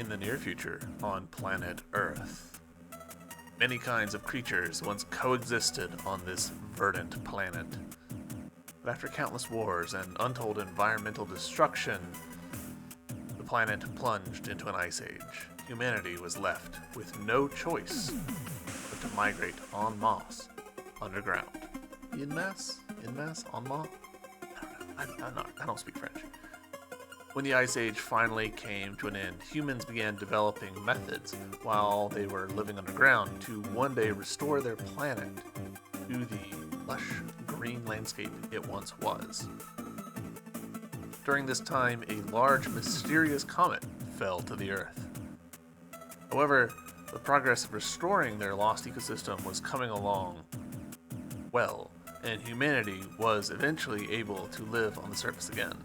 In the near future, on planet Earth, many kinds of creatures once coexisted on this verdant planet. But after countless wars and untold environmental destruction, the planet plunged into an ice age. Humanity was left with no choice but to migrate en masse underground. En masse? En masse? En masse? I don't know. I don't speak French. When the Ice Age finally came to an end, humans began developing methods while they were living underground to one day restore their planet to the lush green landscape it once was. During this time, a large mysterious comet fell to the Earth. However, the progress of restoring their lost ecosystem was coming along well, and humanity was eventually able to live on the surface again.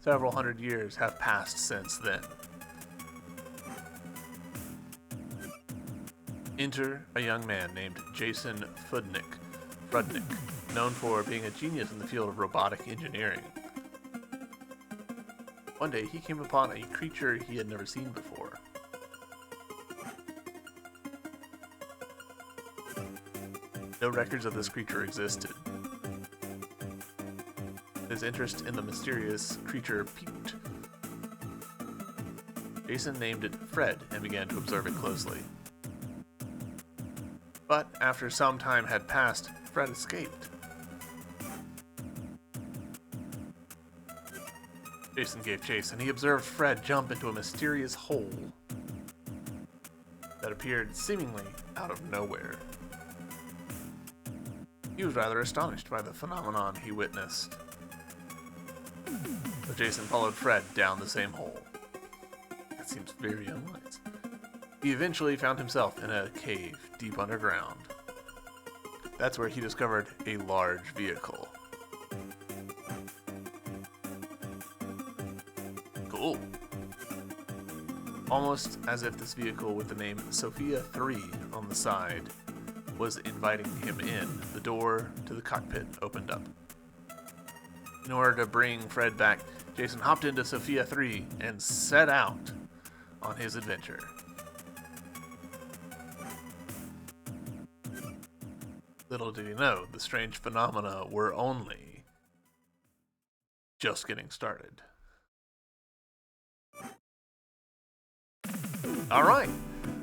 Several hundred years have passed since then. Enter a young man named Jason Fudnick, known for being a genius in the field of robotic engineering. One day he came upon a creature he had never seen before. No records of this creature existed. His interest in the mysterious creature piqued. Jason named it Fred and began to observe it closely. But after some time had passed, Fred escaped. Jason gave chase, and he observed Fred jump into a mysterious hole that appeared seemingly out of nowhere. He was rather astonished by the phenomenon he witnessed. So Jason followed Fred down the same hole. That seems very unwise. He eventually found himself in a cave deep underground. That's where he discovered a large vehicle. Cool. Almost as if this vehicle with the name Sophia 3 on the side was inviting him in, the door to the cockpit opened up. In order to bring Fred back, Jason hopped into Sophia 3 and set out on his adventure. Little did he know, the strange phenomena were only just getting started. Alright,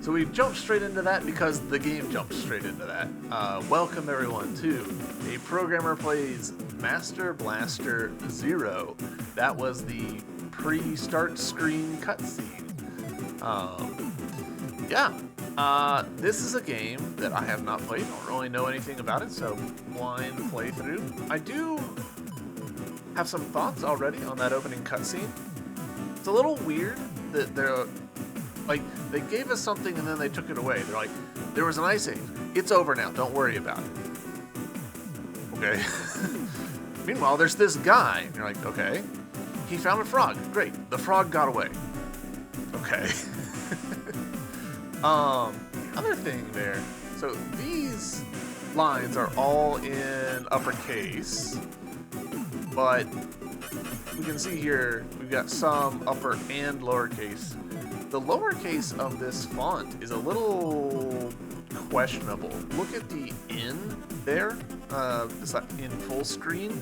so we've jumped straight into that because the game jumped straight into that. Welcome everyone to A Programmer Plays Master Blaster Zero. That was the pre-start screen cutscene. This is a game that I have not played. I don't really know anything about it, so blind playthrough. I do have some thoughts already on that opening cutscene. It's a little weird that they gave us something and then they took it away. They're like, there was an ice age. It's over now. Don't worry about it. Okay. Meanwhile, there's this guy. And you're like, okay. He found a frog. Great. The frog got away. Okay. Other thing there. So these lines are all in uppercase, but we can see here we've got some upper and lowercase. The lowercase of this font is a little questionable. Look at the N there, in full screen.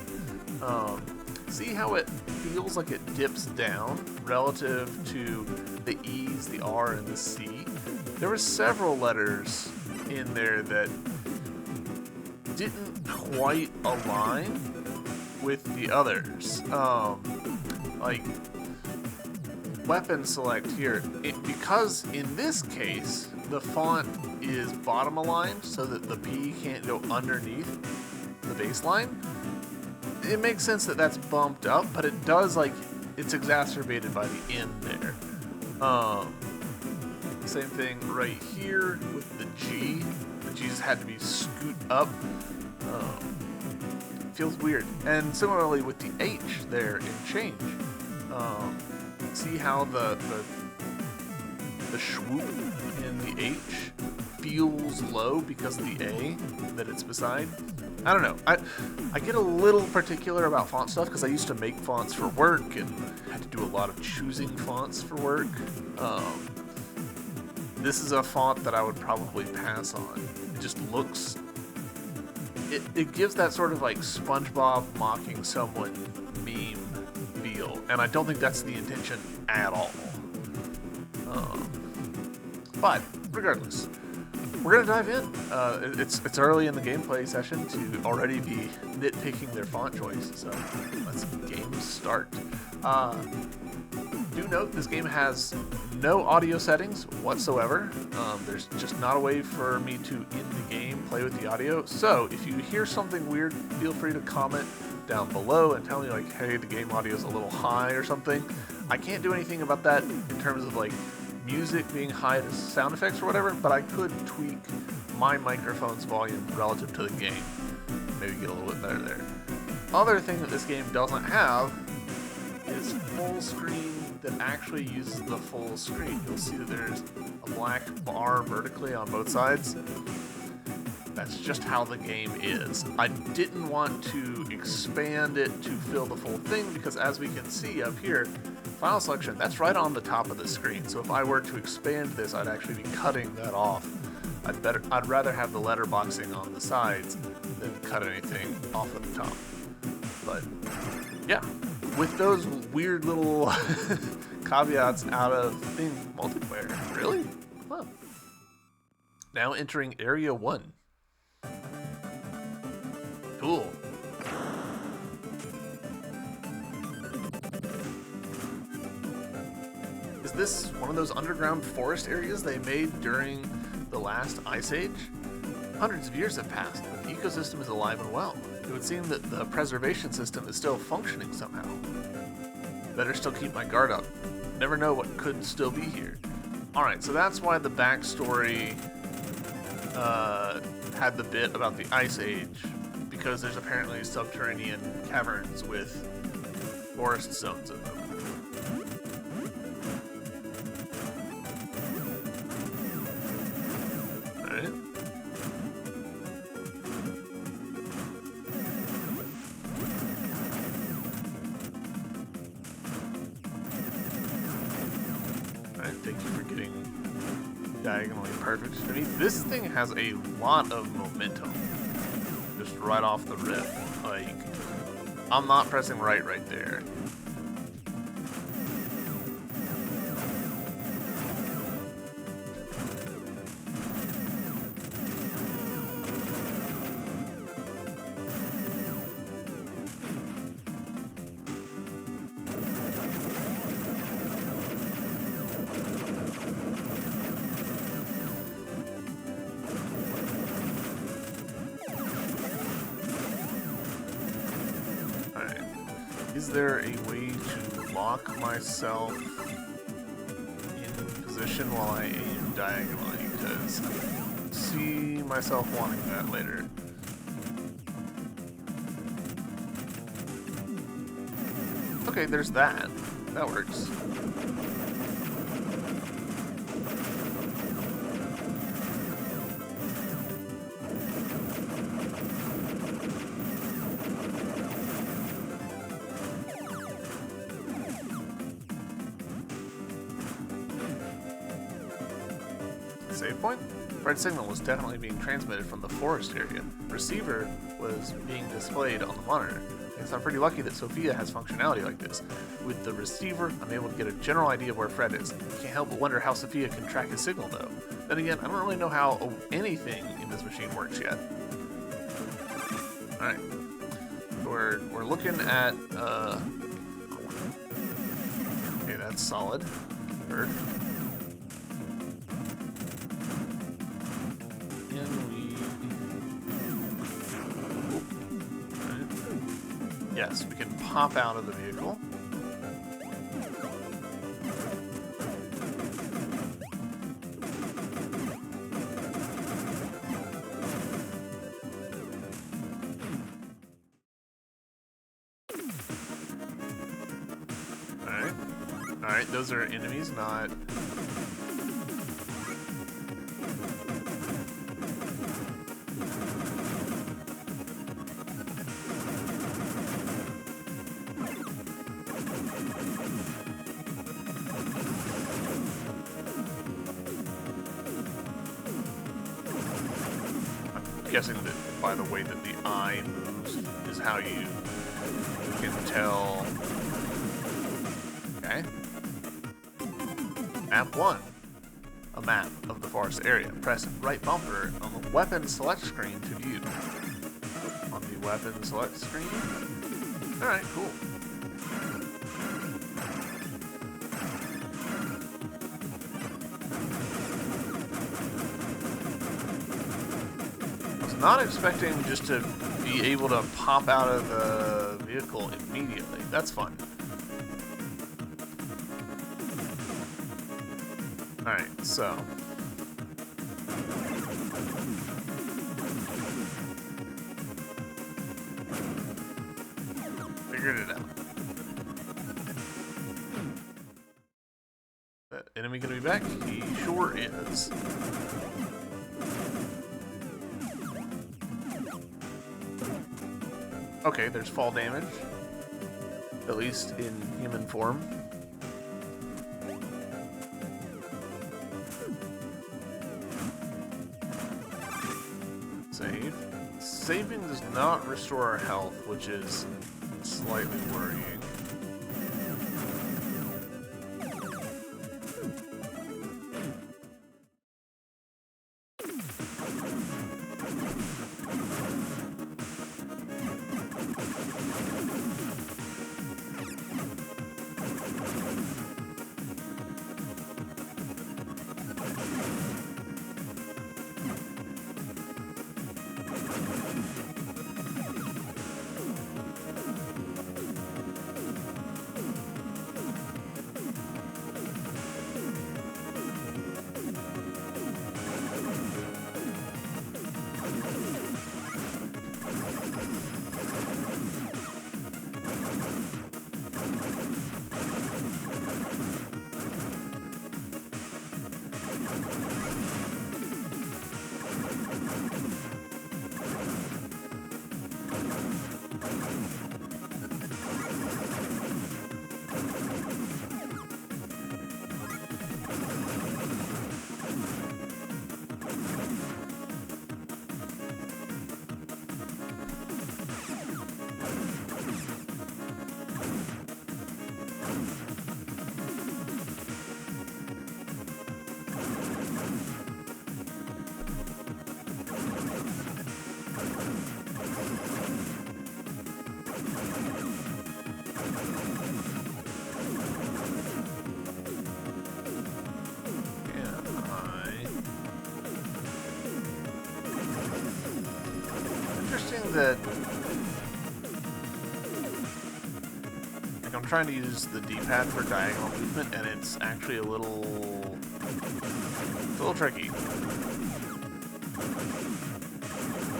See how it feels like it dips down relative to the E's, the R, and the C? There were several letters in there that didn't quite align with the others. Like weapon select here, because in this case the font is bottom aligned so that the P can't go underneath the baseline. It makes sense that that's bumped up, but it does, like, it's exacerbated by the N there. Same thing right here with the G. The G's had to be scoot up. Feels weird. And similarly with the H there in change. See how the swoop in the H feels low because of the A that it's beside? I don't know. I get a little particular about font stuff because I used to make fonts for work and had to do a lot of choosing fonts for work. This is a font that I would probably pass on. It just looks... It gives that sort of like SpongeBob mocking someone meme feel, and I don't think that's the intention at all. But regardless, we're gonna dive in. It's early in the gameplay session to already be nitpicking their font choice, so let's game start. Do note this game has no audio settings whatsoever. There's just not a way for me to, in the game, play with the audio. So if you hear something weird, feel free to comment down below and tell me like, hey, the game audio is a little high or something. I can't do anything about that in terms of like music being high to sound effects or whatever, but I could tweak my microphone's volume relative to the game. Maybe get a little bit better there. Other thing that this game doesn't have is full screen that actually uses the full screen. You'll see that there's a black bar vertically on both sides. That's just how the game is. I didn't want to expand it to fill the full thing because as we can see up here, file selection, that's right on the top of the screen. So if I were to expand this, I'd actually be cutting that off. I'd rather have the letterboxing on the sides than cut anything off at the top. But yeah, with those weird little caveats out of thing multiplayer, really? Huh. Now entering Area 1. Cool. Is this one of those underground forest areas they made during the last Ice Age? Hundreds of years have passed, but the ecosystem is alive and well. It would seem that the preservation system is still functioning somehow. Better still keep my guard up. Never know what could still be here. Alright, so that's why the backstory had the bit about the Ice Age, because there's apparently subterranean caverns with forest zones in them. Alright. Alright, thank you for getting diagonally perfect. I mean, this thing has a lot of momentum. Just right off the rip. Like, I'm not pressing right there. Is there a way to lock myself in position while I aim diagonally? Because I see myself wanting that later. Okay, there's that. That works. Save point? Red signal was definitely being transmitted from the forest area. Receiver was being displayed on the monitor. I guess I'm pretty lucky that Sophia has functionality like this. With the receiver, I'm able to get a general idea of where Fred is. Can't help but wonder how Sophia can track his signal though. Then again, I don't really know how anything in this machine works yet. Alright. We're looking at okay, that's solid. Bird. Yes, we can pop out of the vehicle. Alright. Alright, those are enemies, not... I'm guessing that by the way that the eye moves is how you can tell. Okay. Map 1. A map of the forest area. Press right bumper on the weapon select screen to view. On the weapon select screen? Alright, cool. I was not expecting just to be able to pop out of the vehicle immediately. That's fun. Alright, so. Figured it out. That enemy gonna be back? He sure is. Okay, there's fall damage. At least in human form. Save. Saving does not restore our health, which is slightly worrying. That like I'm trying to use the D-pad for diagonal movement, and it's actually a little tricky.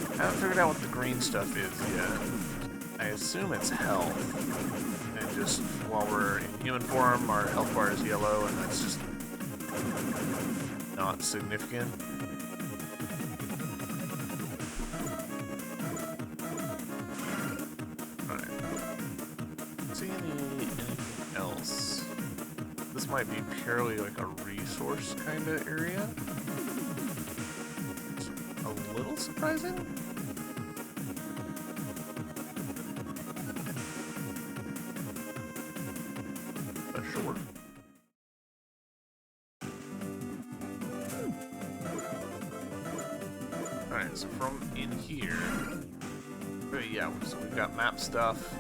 I haven't figured out what the green stuff is yet. I assume it's health, and just while we're in human form, our health bar is yellow, and that's just not significant. Anything else? This might be purely like a resource kind of area. It's a little surprising. But sure. Alright, so from in here. Yeah, so we've got map stuff.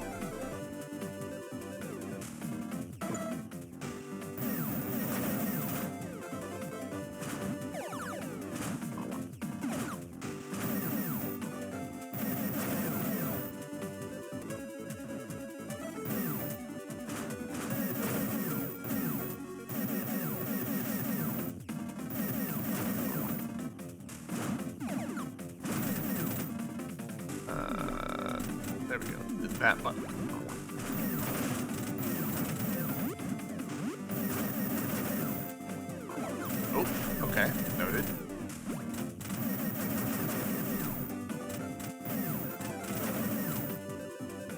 There we go. That button. Oh, okay. Noted.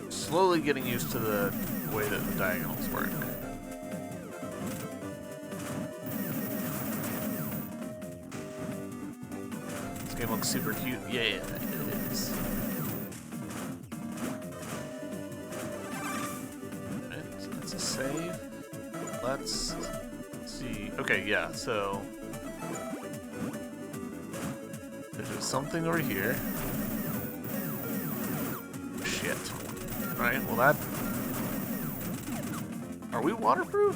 Slowly getting used to the way that the diagonals work. This game looks super cute. Yeah, it is. Alright, so that's a save. Let's see. Okay, yeah, so there's just something over here. Shit. Alright, well that... Are we waterproof?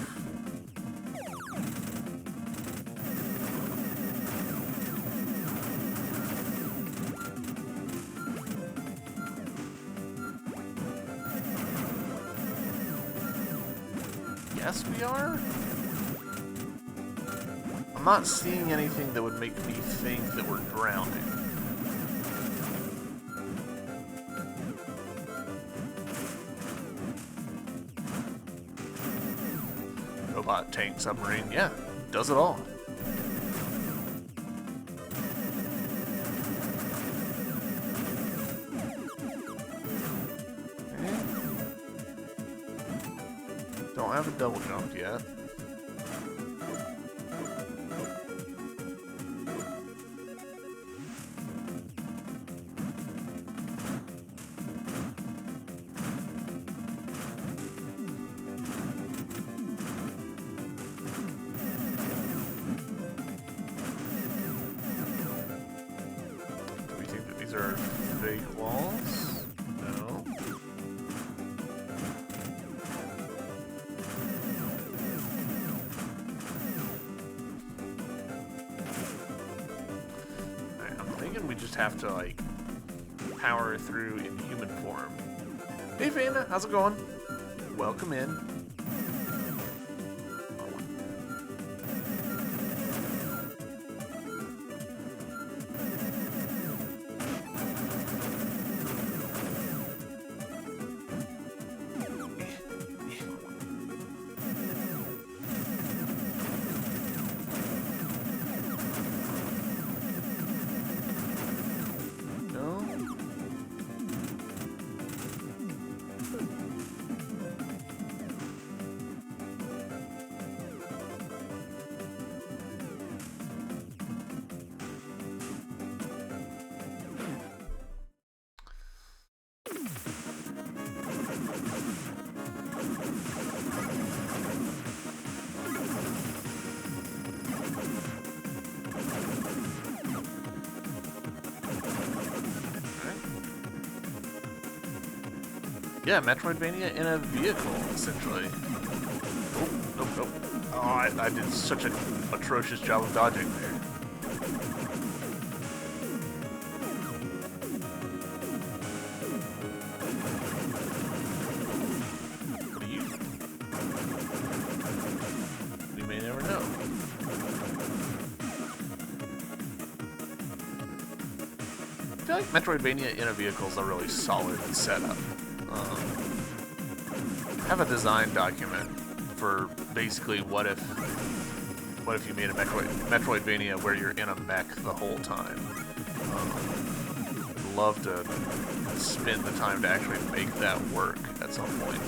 Yes, we are? I'm not seeing anything that would make me think that we're drowning. Robot tank submarine, yeah, does it all. Okay. Don't have a double jump yet. These are fake walls? No. Alright, I'm thinking we just have to, like, power through in human form. Hey, Vanna, how's it going? Welcome in. Yeah, Metroidvania in a vehicle, essentially. Oh, nope, nope. Oh, I did such an atrocious job of dodging there. What are you? We may never know. I feel like Metroidvania in a vehicle is a really solid setup. Have a design document for basically what if you made a Metroidvania where you're in a mech the whole time. I'd love to spend the time to actually make that work at some point.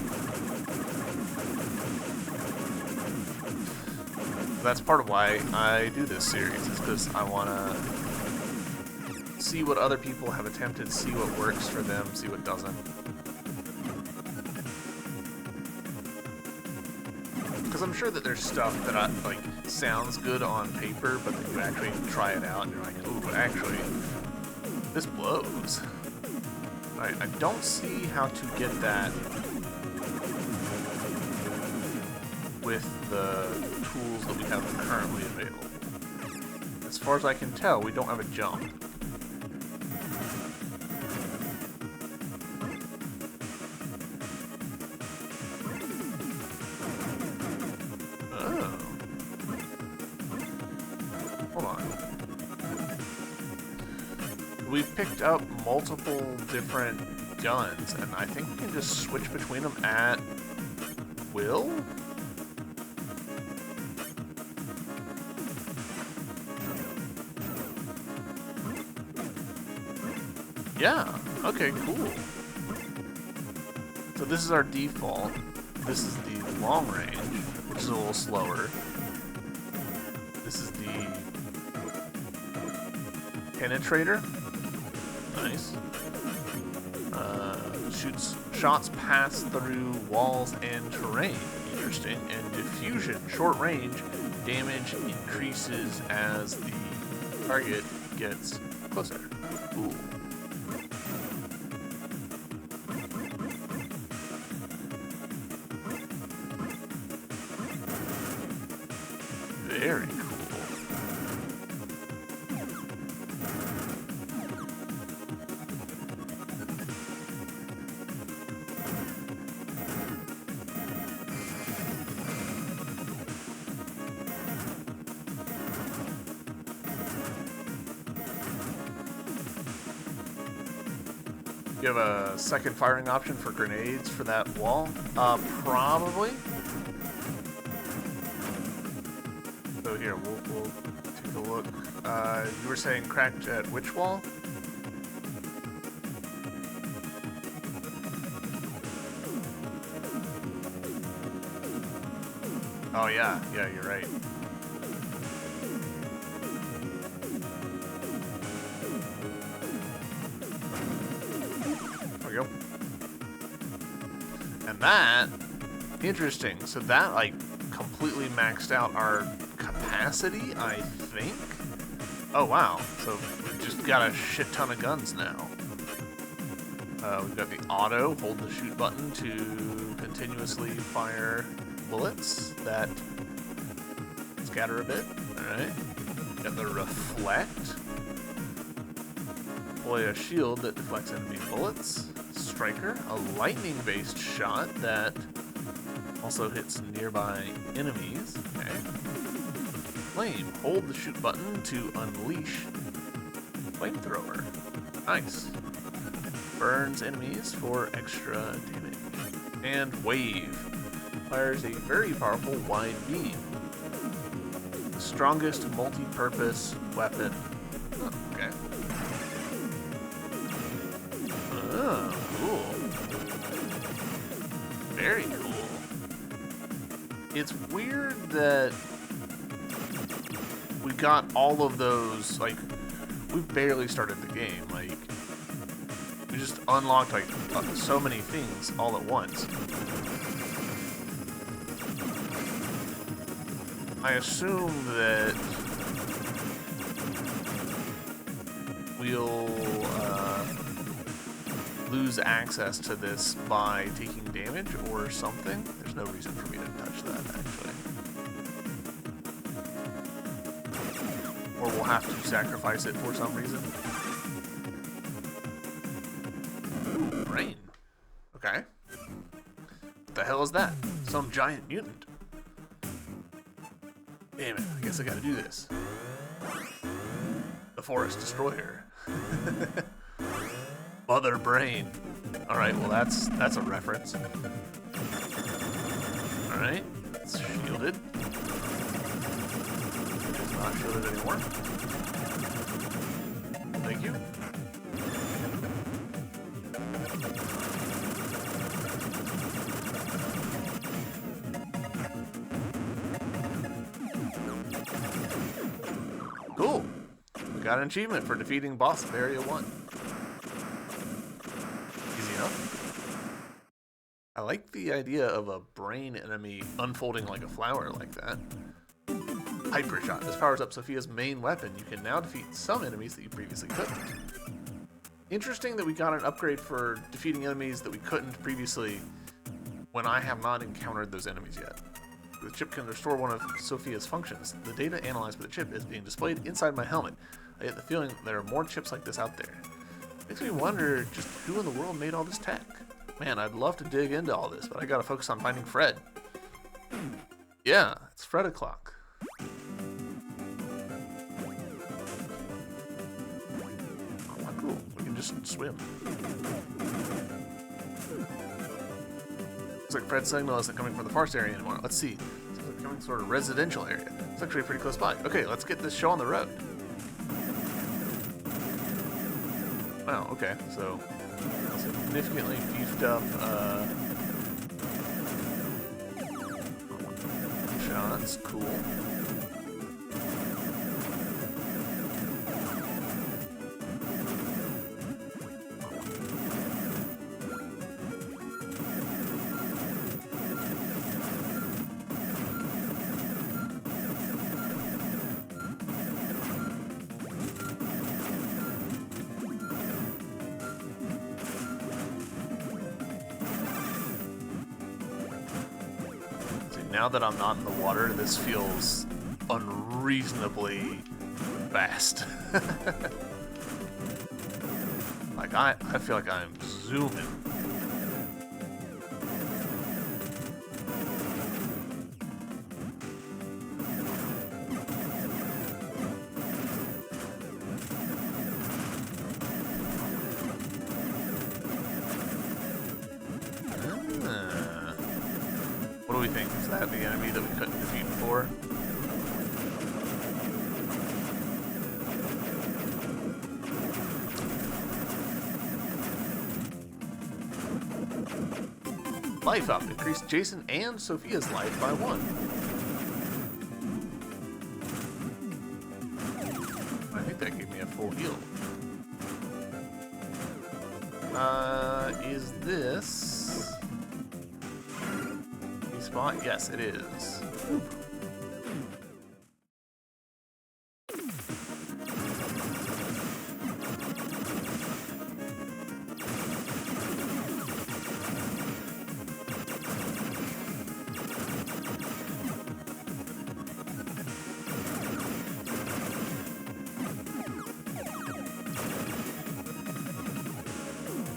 That's part of why I do this series, is because I want to see what other people have attempted, see what works for them, see what doesn't. Because I'm sure that there's stuff that sounds good on paper, but then you actually try it out and you're like, ooh, actually, this blows. Alright, I don't see how to get that with the tools that we have currently available. As far as I can tell, we don't have a jump. We've picked up multiple different guns, and I think we can just switch between them at will? Yeah, okay, cool. So this is our default. this is the long range, which is a little slower. This is the penetrator. Nice. Shoots shots pass through walls and terrain. Interesting. And diffusion, short range, damage increases as the target gets closer. Ooh. Very cool. You have a second firing option for grenades for that wall? Probably. So here, we'll take a look. You were saying cracked at which wall? Oh yeah, you're right. There we go. And that, interesting. So that like completely maxed out our capacity, I think. Oh wow, so we've just got a shit ton of guns now. We've got the auto, hold the shoot button to continuously fire bullets that scatter a bit. Alright. Got the reflect. Deploy a shield that deflects enemy bullets. Striker, a lightning-based shot that also hits nearby enemies. Okay. Flame, hold the shoot button to unleash flamethrower. Nice. Burns enemies for extra damage. And wave, fires a very powerful wide beam. The strongest multi-purpose weapon. Oh, okay. Oh, cool. Very cool. It's weird that we got all of those, like, we barely started the game, like, we just unlocked, like, so many things all at once. I assume that we'll lose access to this by taking damage or something. There's no reason for me to touch that, actually. Or we'll have to sacrifice it for some reason. Ooh, brain. Okay. What the hell is that? Some giant mutant. Damn it, I guess I gotta do this. The Forest Destroyer. Mother Brain. Alright, well that's a reference. Alright, it's shielded. It's not shielded anymore. Thank you. Cool. We got an achievement for defeating boss of Area 1. Easy enough. I like the idea of a brain enemy unfolding like a flower like that. Hyper Shot. This powers up Sophia's main weapon. You can now defeat some enemies that you previously couldn't. Interesting that we got an upgrade for defeating enemies that we couldn't previously when I have not encountered those enemies yet. The chip can restore one of Sophia's functions. The data analyzed by the chip is being displayed inside my helmet. I get the feeling there are more chips like this out there. Makes me wonder just who in the world made all this tech. Man, I'd love to dig into all this, but I gotta focus on finding Fred. Yeah, it's Fred o'clock. Oh, cool. We can just swim. Looks like Fred's signal isn't coming from the forest area anymore. Let's see. It's like coming sort of residential area. It's actually pretty close by. Okay, let's get this show on the road. Wow, okay, so significantly beefed up shots. Cool. Now that I'm not in the water, this feels unreasonably fast. Like, I feel like I'm zooming. What do we think? Is that the enemy that we couldn't defeat before? Life up. Increased Jason and Sophia's life by 1. I think that gave me a full heal. Is this... spot? Yes, it is.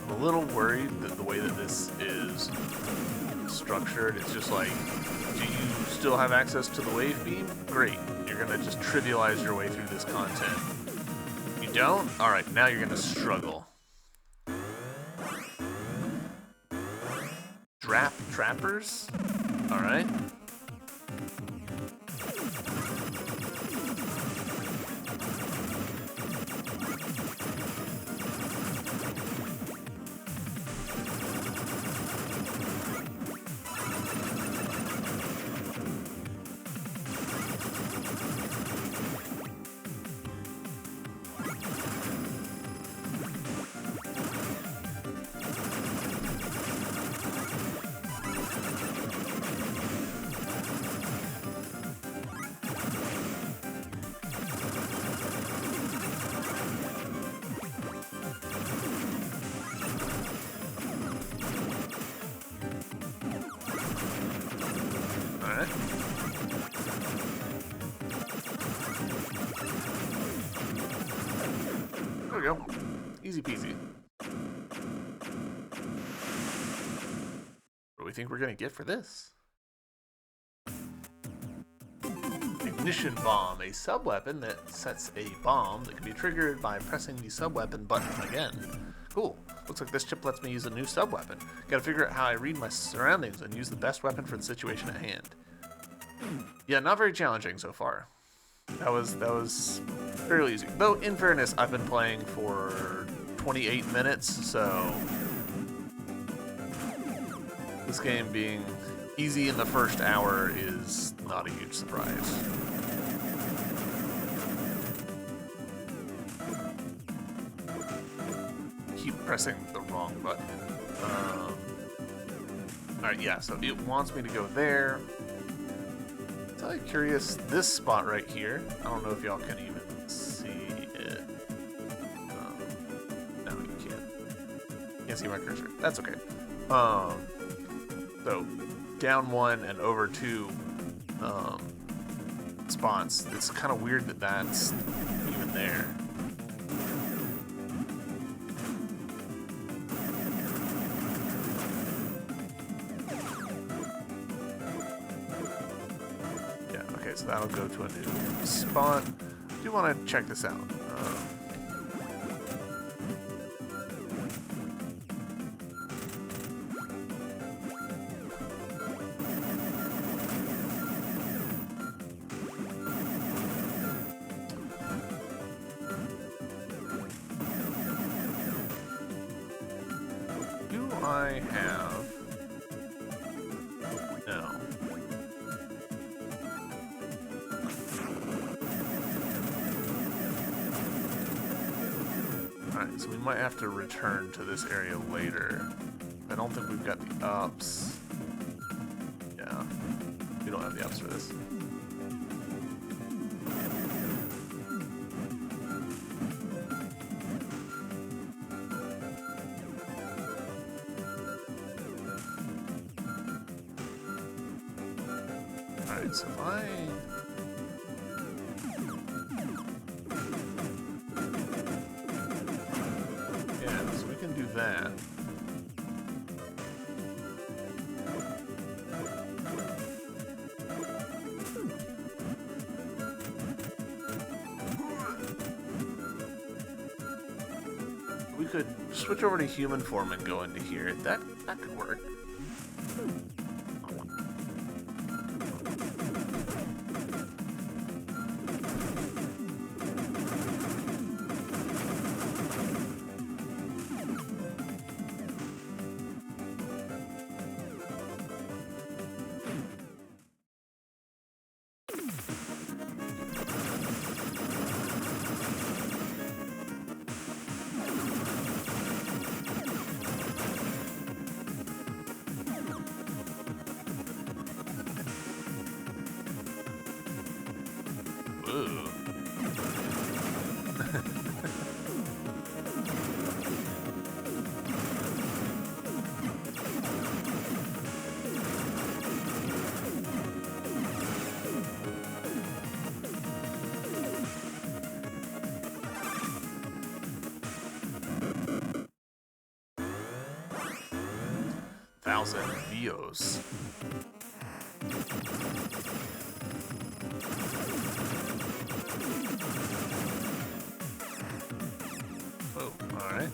I'm a little worried that the way that this is structured, it's just like, do you still have access to the wave beam? Great. You're gonna just trivialize your way through this content. You don't? Alright, now you're gonna struggle. Trappers? Alright. There we go. Easy peasy. What do we think we're gonna get for this? Ignition bomb, a sub-weapon that sets a bomb that can be triggered by pressing the sub-weapon button again. Cool. Looks like this chip lets me use a new sub-weapon. Gotta figure out how I read my surroundings and use the best weapon for the situation at hand. Yeah, not very challenging so far. That was fairly easy. Though, in fairness, I've been playing for 28 minutes, so this game being easy in the first hour is not a huge surprise. Keep pressing the wrong button. Alright, yeah, so it wants me to go there. I'm curious, this spot right here, I don't know if y'all can even see it. No, you can't. Can't see my cursor. That's okay. So, down 1 and over 2 spots. It's kind of weird that that's even there. So that'll go to a new spot. I do want to check this out. Do I have... No. So we might have to return to this area later. I don't think we've got the ups. Yeah, we don't have the ups for this. Alright, so if yeah, so we can do that. We could switch over to human form and go into here. That could work. Ooh. Thousand Vios. Oh, alright.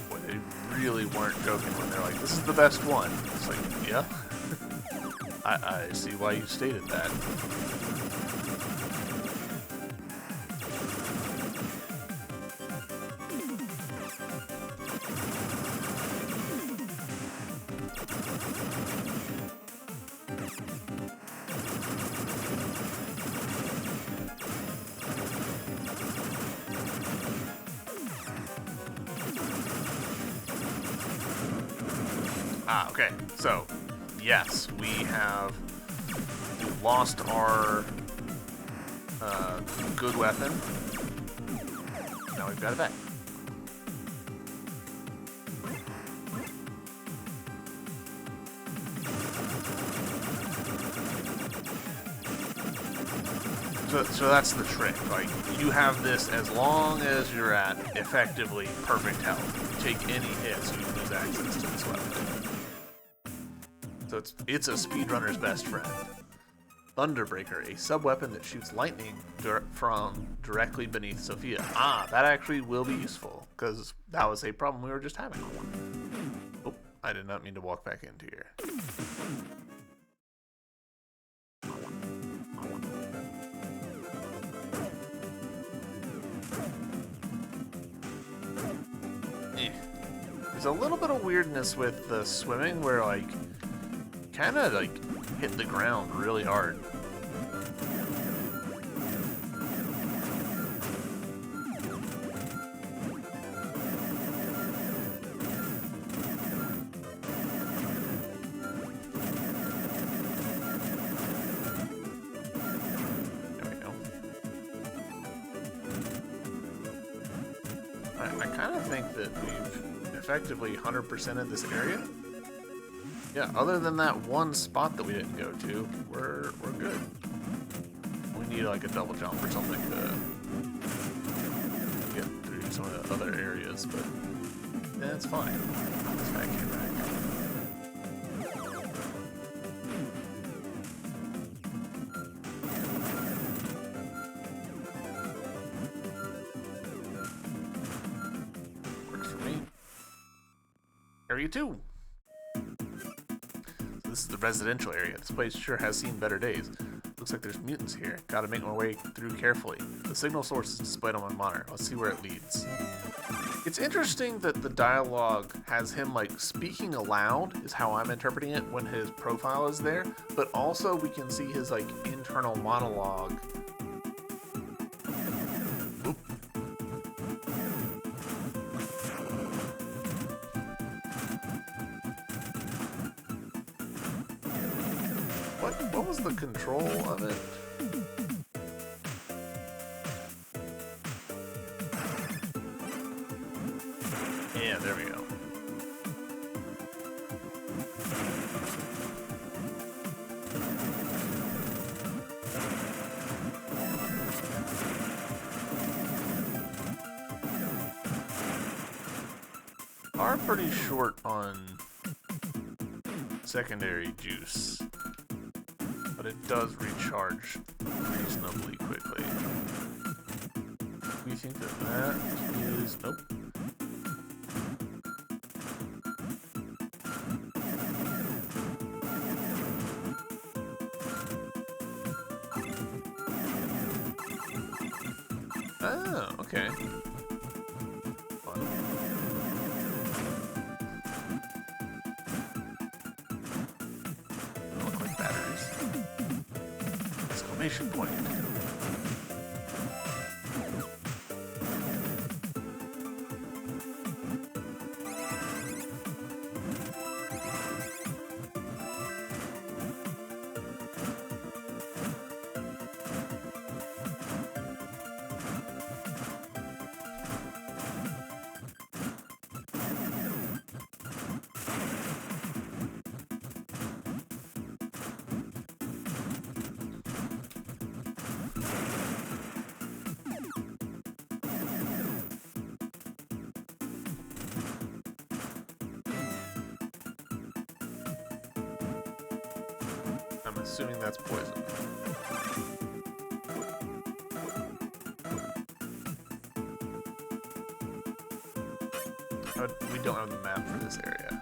Boy, they really weren't joking when they're like, this is the best one. It's like, yeah. I see why you stated that. Ah, okay. So, yes, we've lost our good weapon. Now we've got it back. So that's the trick. Like, you have this as long as you're at effectively perfect health. You take any hits, you lose access to this weapon. So it's a speedrunner's best friend. Thunderbreaker, a sub-weapon that shoots lightning from directly beneath Sophia. Ah, that actually will be useful, because that was a problem we were just having. Oh, I did not mean to walk back into here. There's a little bit of weirdness with the swimming where, like, kind of, like, hit the ground really hard. There we go. I kind of think that we've effectively 100%ed this area. Yeah, other than that one spot that we didn't go to, we're good. We need like a double jump or something to get through some of the other areas, but yeah, it's fine. It's back here, back. Works for me. Area 2. This is the residential area. This place sure has seen better days. Looks Looks like there's mutants here. Gotta make my way through carefully. The signal source is displayed on my monitor. Let's see where it leads. It's interesting that the dialogue has him like speaking aloud, is how I'm interpreting it when his profile is there, but also we can see his like internal monologue. Oop. What was the control of it? Yeah, there we go. Are pretty short on secondary juice, but it does recharge reasonably quickly. We think that that is... Nope. Oh, okay. Fun. They look like batteries. Exclamation point. I'm assuming that's poison. Oh, we don't have the map for this area.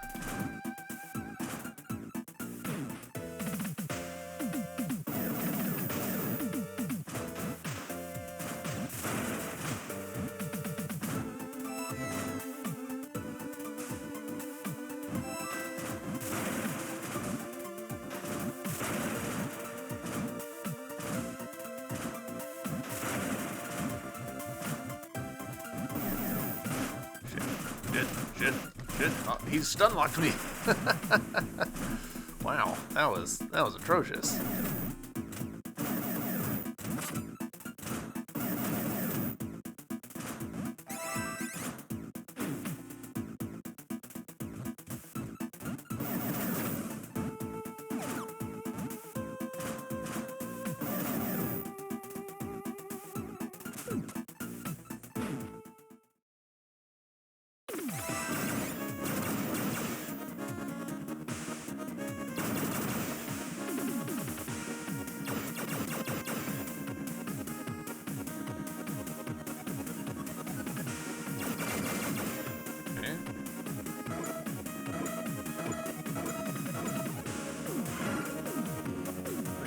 Shit. Oh, he's stun locked me. Wow, that was atrocious.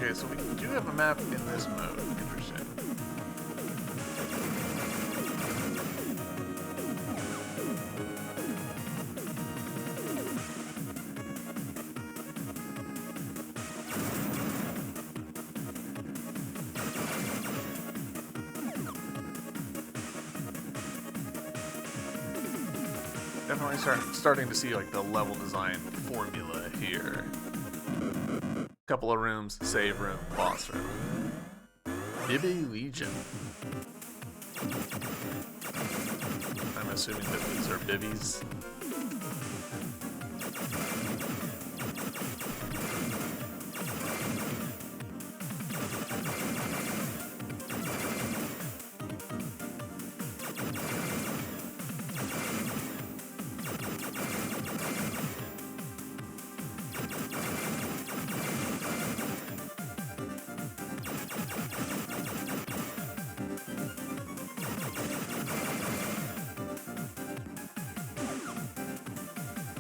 Okay, so we do have a map in this mode. Interesting. Definitely starting to see like the level design formula here. Couple of rooms, save room, boss room. Bibby Legion. I'm assuming that these are bibbies.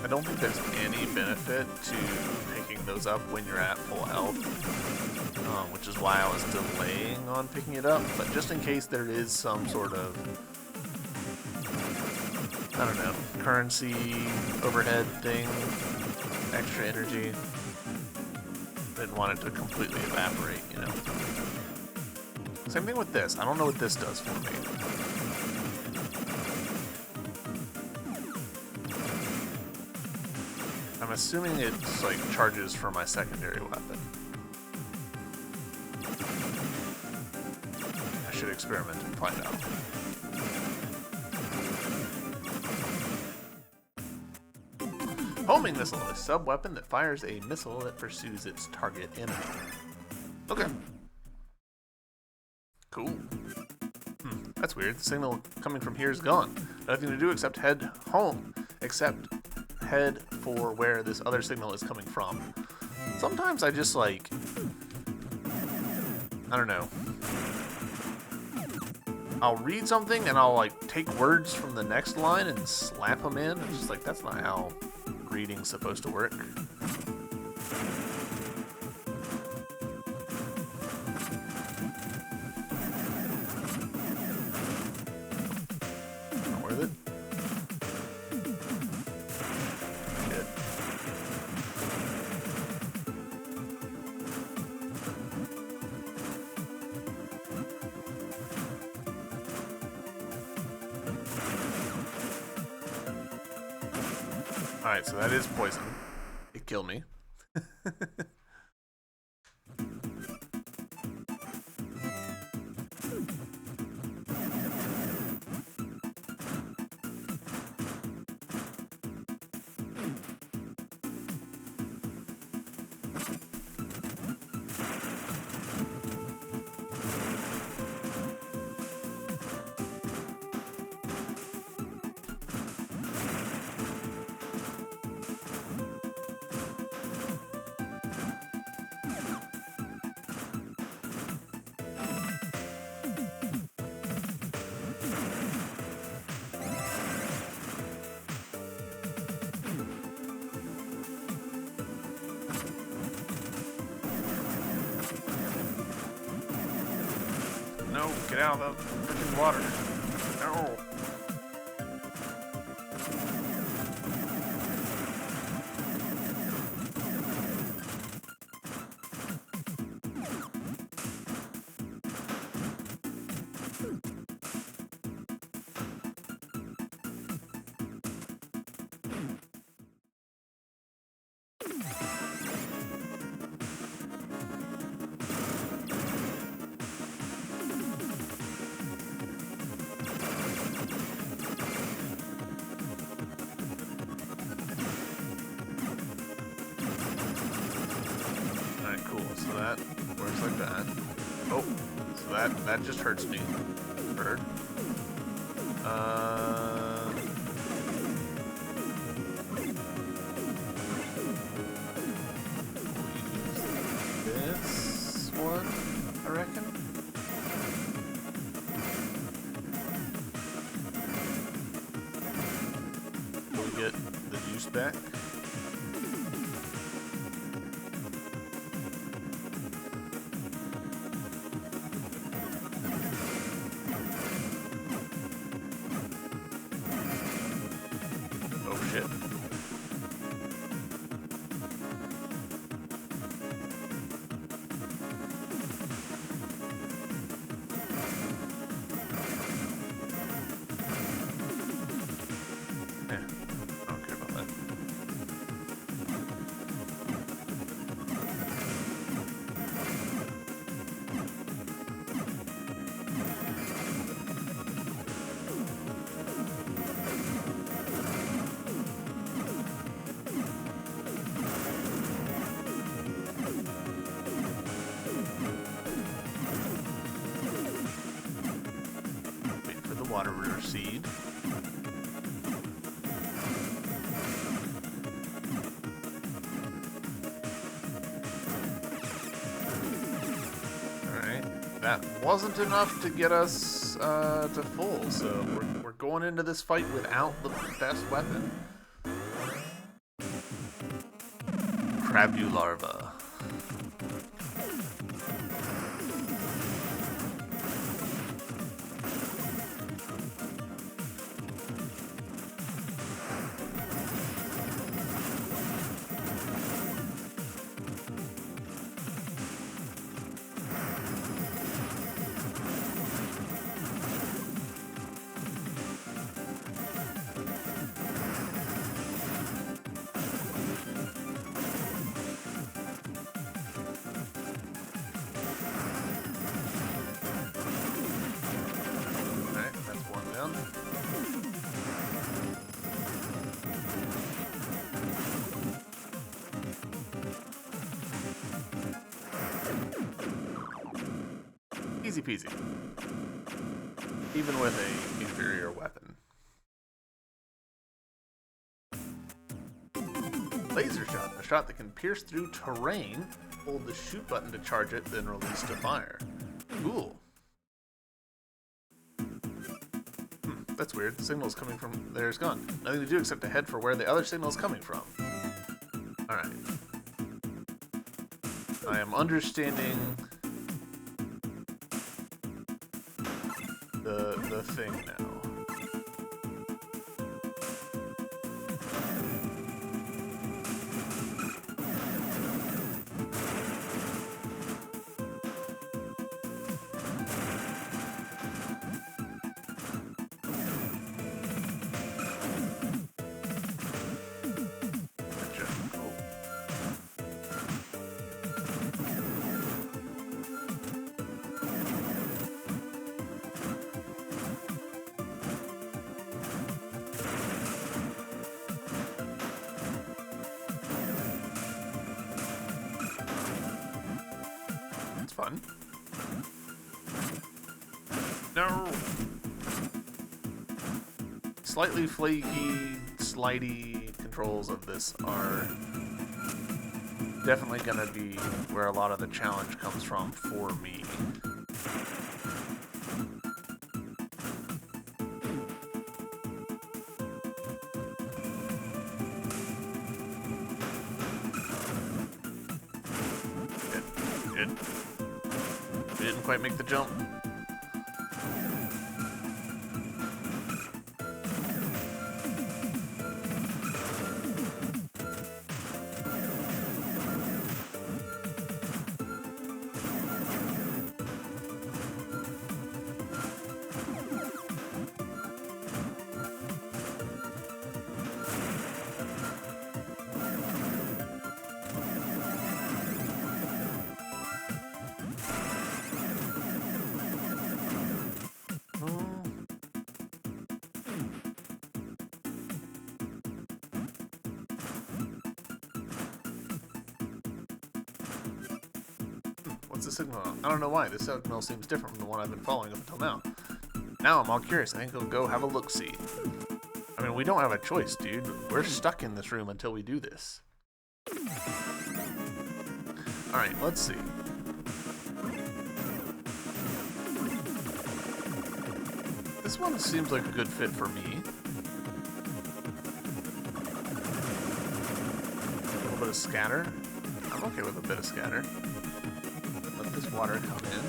I don't think there's any benefit to picking those up when you're at full health. which is why I was delaying on picking it up. But just in case there is some sort of, I don't know, currency overhead thing, extra energy, didn't want it to completely evaporate, you know. Same thing with this. I don't know what this does for me. I'm assuming it's like charges for my secondary weapon. I should experiment and find out. Homing missile, a sub-weapon that fires a missile that pursues its target enemy. Okay. Cool. That's weird. The signal coming from here is gone. Nothing to do except head home. Except head for where this other signal is coming from. Sometimes I just like, I don't know. I'll read something and I'll like take words from the next line and slap them in. It's just like, that's not how reading's supposed to work. Not worth it. Good. Alright, so that is poison. It killed me. No, get out of the freaking water. No. So that works like that. Oh, so that just hurts me. Bird. This one, I reckon. Will we get the juice back? Shit. Yeah, I don't care about that. Water to recede. Alright, that wasn't enough to get us to full, so we're going into this fight without the best weapon. Crabularva. Easy peasy. Even with a inferior weapon. Laser shot, a shot that can pierce through terrain. Hold the shoot button to charge it, then release to fire. Cool. That's weird. The signal's coming from there is gone. Nothing to do except to head for where the other signal is coming from. Alright. I am understanding the thing now. Fun. No! Slightly flaky, slidey controls of this are definitely gonna be where a lot of the challenge comes from for me. Good. Didn't quite make the jump. What's the signal? I don't know why. This signal seems different from the one I've been following up until now. Now I'm all curious. I think I'll go have a look-see. I mean, we don't have a choice, dude. We're stuck in this room until we do this. Alright, let's see. This one seems like a good fit for me. A little bit of scatter. I'm okay with a bit of scatter. Let this water come in.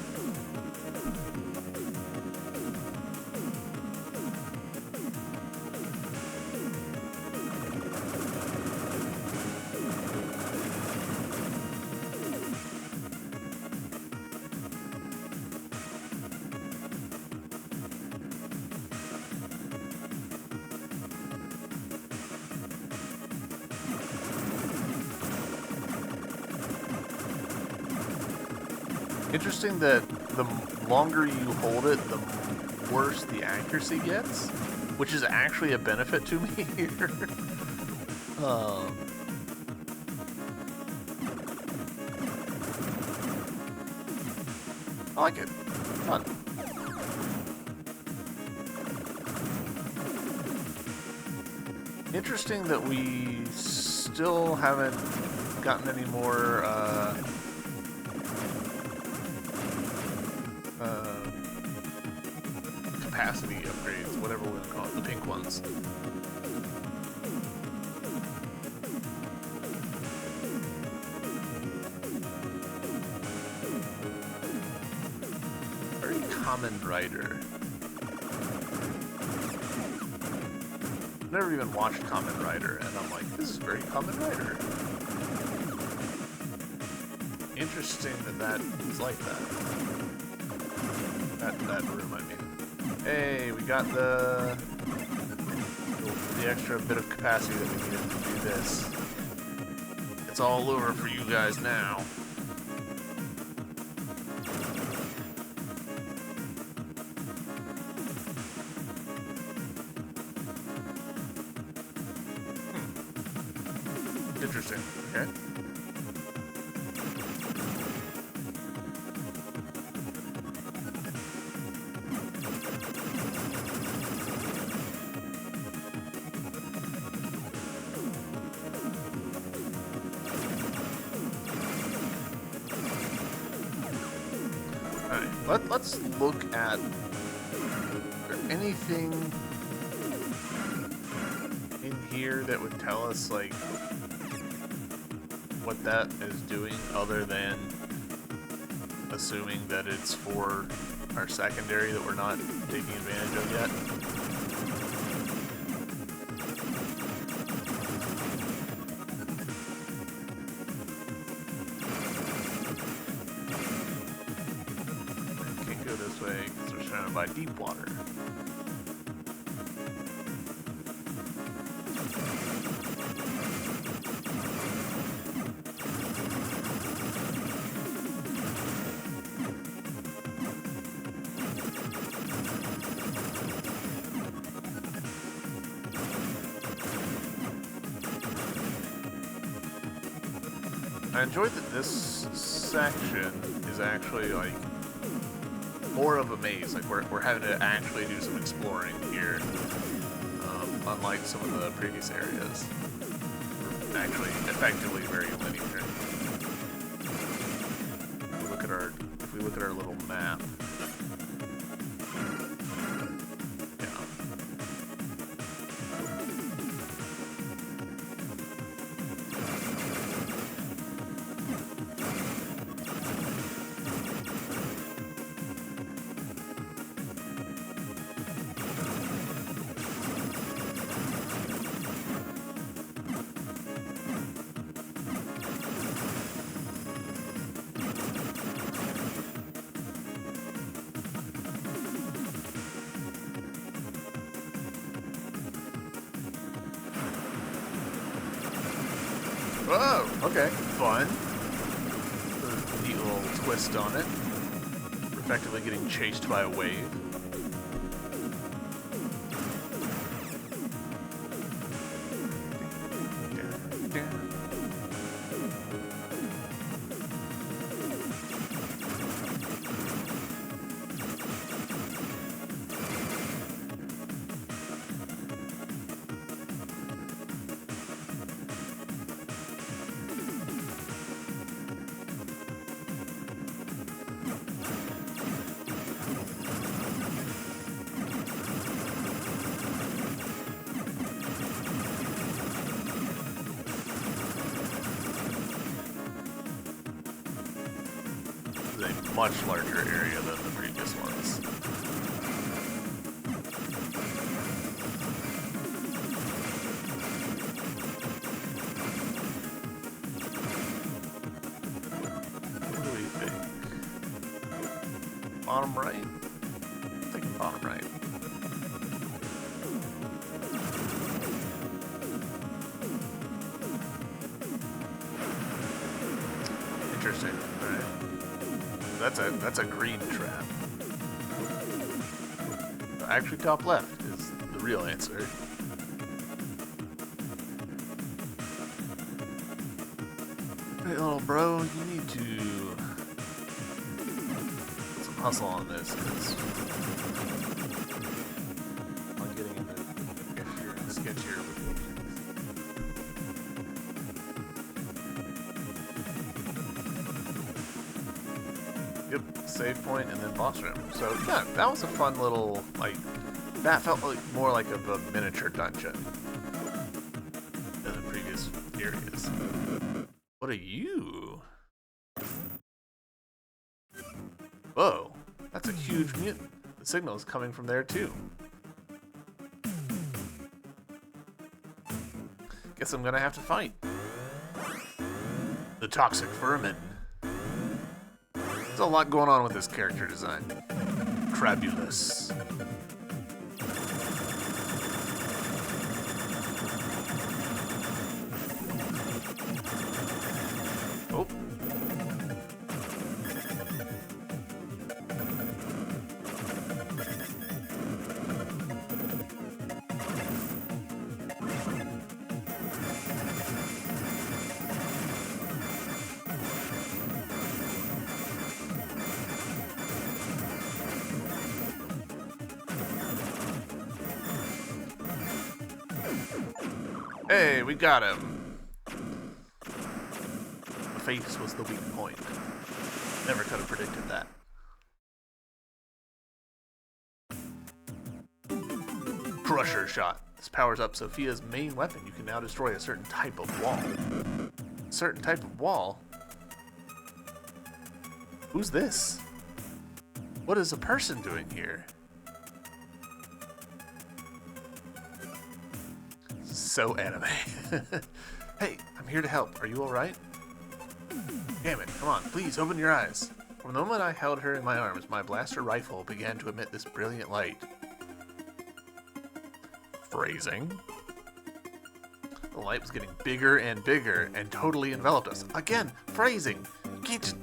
Interesting that the longer you hold it, the worse the accuracy gets, which is actually a benefit to me here. I like it. Fun. Interesting that we still haven't gotten any more capacity upgrades, whatever we're gonna call it, the pink ones. Very Kamen Rider. I've never even watched Kamen Rider, and I'm like, this is very Kamen Rider. Interesting that is like that. That room, I mean. Hey, we got the extra bit of capacity that we needed to do this. It's all over for you guys now. Interesting. Okay. Let's look at, is there anything in here that would tell us, like, what that is doing other than assuming that it's for our secondary that we're not taking advantage of yet? Can't go this way because we're surrounded by deep water. I enjoyed that this section is actually, like, more of a maze. Like, we're having to actually do some exploring here, unlike some of the previous areas. We're actually effectively very linear. If we look at our little map. Whoa, okay, fun. A neat little twist on it. We're effectively getting chased by a wave. A much larger area than the previous ones. What do we think? Bottom right? I'm thinking bottom right. Interesting. All right. That's a green trap. Actually, top left is the real answer. Hey, little bro, you need to put some hustle on this, because I'm getting into sketchier and sketchier with Yep, save point and then boss room. So yeah, that was a fun little, like, that felt like more like a miniature dungeon than the previous areas. What are you? Whoa, that's a huge mutant. The signal is coming from there too. Guess I'm gonna have to fight the toxic vermin. There's a lot going on with this character design. Crabulous. Oh. Hey, we got him. The face was the weak point. Never could have predicted that. Crusher Shot. This powers up Sophia's main weapon. You can now destroy a certain type of wall. Certain type of wall? Who's this? What is a person doing here? So anime. Hey, I'm here to help. Are you alright? Damn it, come on, please open your eyes. From the moment I held her in my arms, my blaster rifle began to emit this brilliant light. Phrasing. The light was getting bigger and bigger and totally enveloped us. Again, phrasing. You can't just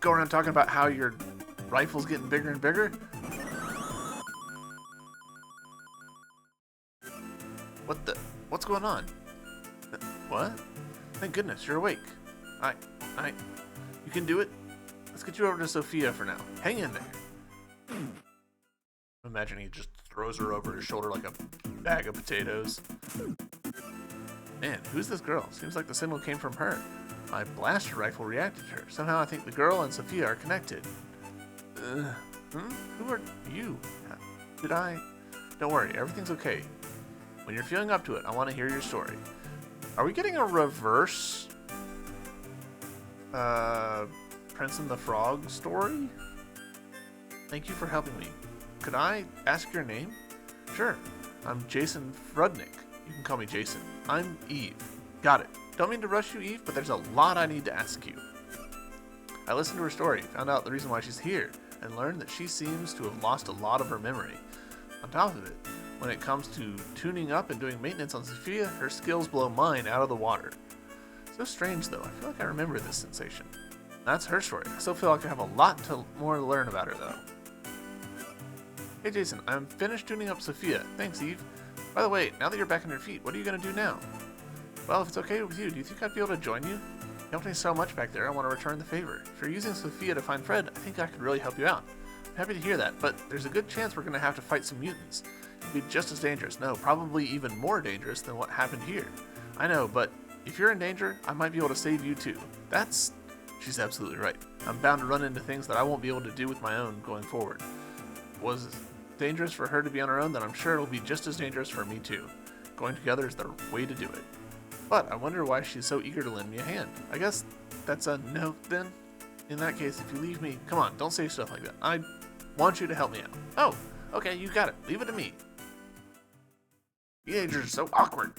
go around talking about how your rifle's getting bigger and bigger. What's going on? What? Thank goodness, you're awake. You can do it. Let's get you over to Sophia for now. Hang in there. Imagine he just throws her over his shoulder like a bag of potatoes. Man, who's this girl? Seems like the signal came from her. My blaster rifle reacted to her. Somehow I think the girl and Sophia are connected. Who are you? Don't worry, everything's okay. When you're feeling up to it, I want to hear your story. Are we getting a reverse Prince and the Frog story? Thank you for helping me. Could I ask your name? Sure. I'm Jason Frudnick. You can call me Jason. I'm Eve. Got it. Don't mean to rush you, Eve, but there's a lot I need to ask you. I listened to her story, found out the reason why she's here, and learned that she seems to have lost a lot of her memory. On top of it, when it comes to tuning up and doing maintenance on Sophia, her skills blow mine out of the water. So strange though, I feel like I remember this sensation. That's her story. I still feel like I have a lot more to learn about her though. Hey Jason, I'm finished tuning up Sophia. Thanks Eve. By the way, now that you're back on your feet, what are you going to do now? Well, if it's okay with you, do you think I'd be able to join you? You helped me so much back there, I want to return the favor. If you're using Sophia to find Fred, I think I could really help you out. I'm happy to hear that, but there's a good chance we're going to have to fight some mutants. It'd be just as dangerous, no, probably even more dangerous than what happened here. I know, but if you're in danger, I might be able to save you too. She's absolutely right. I'm bound to run into things that I won't be able to do with my own going forward. Was dangerous for her to be on her own, then I'm sure it'll be just as dangerous for me too. Going together is the way to do it. But I wonder why she's so eager to lend me a hand. I guess that's a no then. In that case, if you leave me, come on, don't say stuff like that. I want you to help me out. Oh, okay, you got it. Leave it to me. Teenagers are so awkward.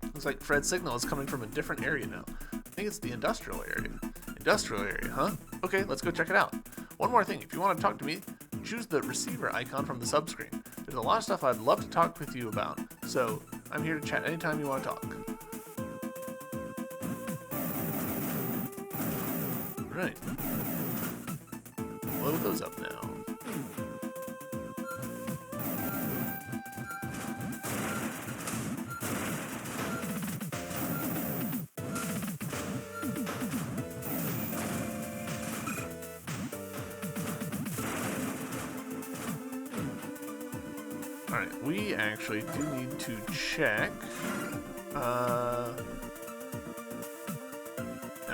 Looks like Fred's signal is coming from a different area now. I think it's the industrial area. Industrial area, huh? Okay, let's go check it out. One more thing, if you want to talk to me, choose the receiver icon from the subscreen. There's a lot of stuff I'd love to talk with you about, so I'm here to chat anytime you want to talk. Right. Load those up now. Alright, we actually do need to check. Now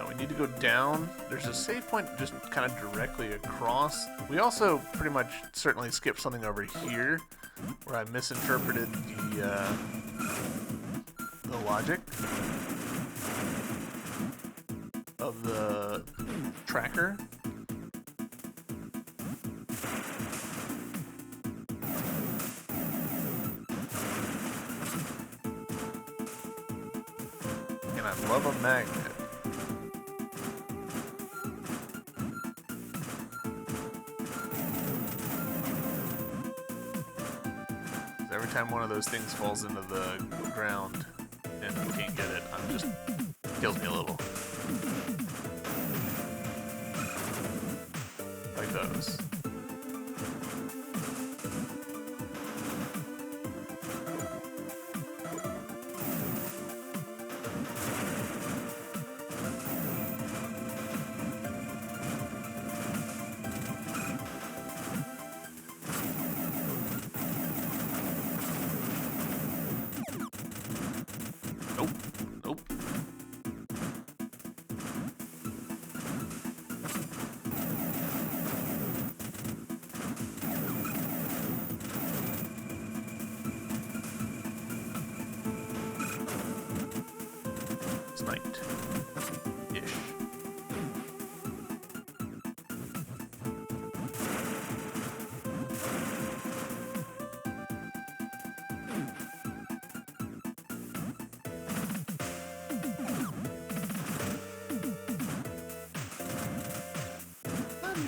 we need to go down. There's a save point just kind of directly across. We also pretty much certainly skipped something over here where I misinterpreted the logic of the tracker. I love a magnet. Every time one of those things falls into the ground and we can't get it, kills me a little. Like those. Nope.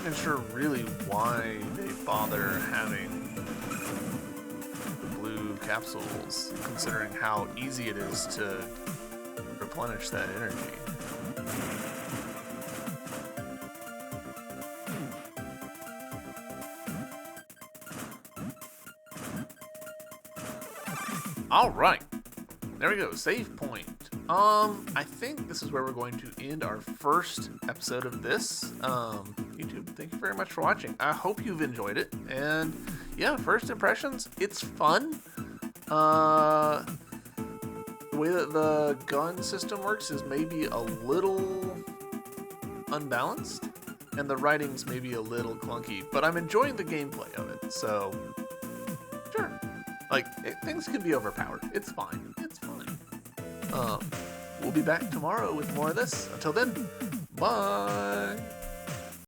even sure really why they bother having the blue capsules, considering how easy it is to replenish that energy. Alright, there we go, save point. I think this is where we're going to end our first episode of this. YouTube, thank you very much for watching. I hope you've enjoyed it, and yeah, first impressions, it's fun. The way that the gun system works is maybe a little unbalanced, and the writing's maybe a little clunky, but I'm enjoying the gameplay of it, so sure. Like, things can be overpowered. It's fine. It's fine. We'll be back tomorrow with more of this. Until then, bye!